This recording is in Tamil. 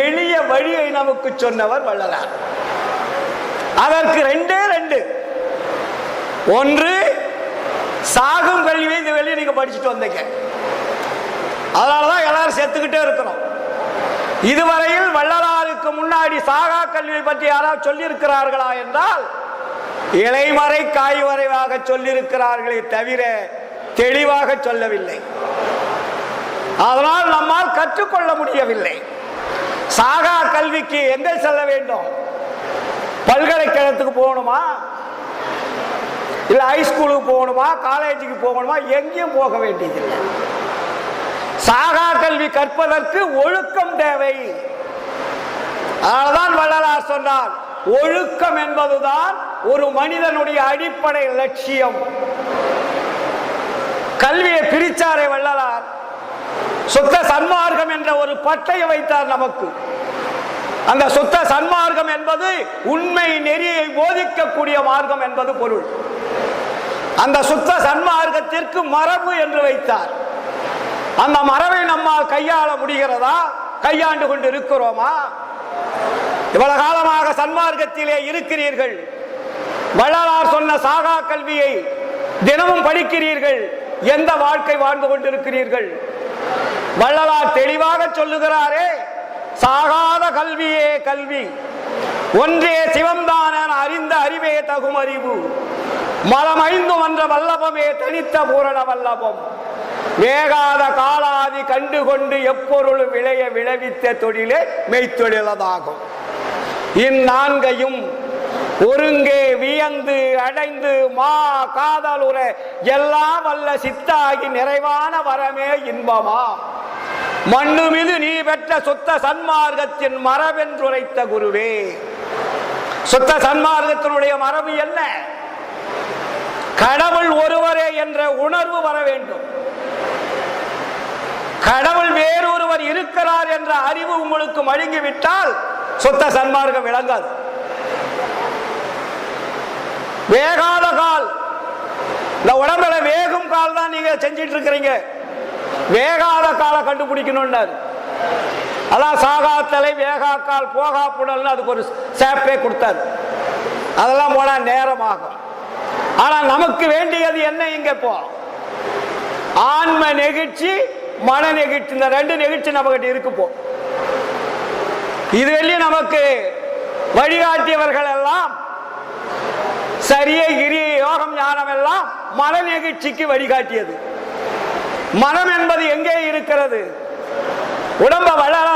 எளிய வழியை நமக்கு சொன்னவர் வள்ளலார். அதற்கு ரெண்டே ரெண்டு. ஒன்று, சாகும் கல்வியை இந்த வெளியே நீங்க படிச்சுட்டு வந்தீங்க, அதனாலதான் எல்லாரும் சேர்த்துக்கிட்டே இருக்கிறோம். இதுவரையில் வள்ளலாருக்கு முன்னாடி சாகா கல்வியை பற்றி யாராவது சொல்லி இருக்கிறார்களா என்றால் இலைமறை காய்வரைவாக சொல்லியிருக்கிறார்களே தவிர தெளிவாக சொல்லவில்லை. அதனால் நம்மால் கற்றுக்கொள்ள முடியவில்லை. சாகா கல்விக்கு எங்கே செல்ல வேண்டும்? பல்கலைக்கழகத்துக்கு போகணுமா, இல்ல ஹைஸ்கூலுக்கு போகணுமா, காலேஜுக்கு போகணுமா? எங்கேயும் போக வேண்டியதில்லை. சாகா கல்வி கற்பதற்கு ஒழுக்கம் தேவை. அதனால்தான் வள்ளலார் சொன்னார், ஒழுக்கம் என்பதுதான் ஒரு மனிதனுடைய அடிப்படை லட்சியம். கல்வியை பிரிச்சாரே வள்ளலார், சுத்த சன்மார்க்கம் என்ற ஒரு பட்டையை வைத்தார் நமக்கு. அந்த சுத்த சன்மார்க்கம் என்பது உண்மை நெறியை போதிக்கக்கூடிய மார்க்கம் என்பது பொருள். அந்த சுத்த சன்மார்க்கத்திற்கு மரபு என்று வைத்தார். அந்த மரபை நம்மால் கையாள முடிகிறதா? கையாண்டு கொண்டு இருக்கிறோமா? இவ்வளவு காலமாக சன்மார்க்கத்திலே இருக்கிறீர்கள், வள்ளலார் சொன்ன சாகா கல்வியை தினமும் படிக்கிறீர்கள், எந்த வாழ்க்கை வாழ்ந்து கொண்டிருக்கிறீர்கள்? வள்ளலார் தெளிவாக சொல்லுகிறாரே, சாகாத கல்வியே கல்வி, ஒன்றே சிவம்தான் அறிந்த அறிவே தகும் அறிவு, மலம் ஐந்தும் என்ற வல்லபமே தனித்த பூரண வல்லபம், வேகாத காலாதி கண்டுகொண்டு எப்பொருள் விளைய விளைவித்த தொழிலே மெய்த்தொழிலதாகும். இந்நான்கையும் ஒருங்கே வியந்து அடைந்து மா காதலுற எல்லாம் வல்ல சித்தாகி நிறைவான வரமே இன்பமா, மண்ணு மீது நீ பெற்ற சுத்த சன்மார்க்கத்தின் மரபென்றுரைத்த குருவே. சுத்த சன்மார்க்கத்தினுடைய மரபு என்ன? கடவுள் ஒருவரே என்ற உணர்வு வர வேண்டும். கடவுள் வேறொருவர் இருக்கிறார் என்ற அறிவு உங்களுக்கு மழுங்கிவிட்டால் சுத்த சன்மார்க்கம் விளங்காது. வேகாத கால், இந்த உடம்புல வேகும் கால் தான் நீங்க செஞ்சிட்டு இருக்கிறீங்க. வேகாத காலை கண்டுபிடிக்கணும்னாரு. அதான் சாகாத்தலை வேகா கால் போகா புடல், அதுக்கு ஒரு சேப்பே கொடுத்தாரு. அதெல்லாம் போனா நேரமாகும். ஆனா நமக்கு வேண்டியது என்ன? இங்க போ ஆன்ம நெகிழ்ச்சி, மன நெகிழ்ச்சி, இந்த ரெண்டு நெகிழ்ச்சி நமக்கிட்ட இருக்கு. போ இது வெளியே நமக்கு வழிகாட்டியவர்கள் எல்லாம் சரியே கிரிய யோகம் ஞானம் எல்லாம் மன நெகிழ்ச்சிக்கு வழிகாட்டியது. மனம் என்பது எங்கே இருக்கிறது? உடம்ப வளர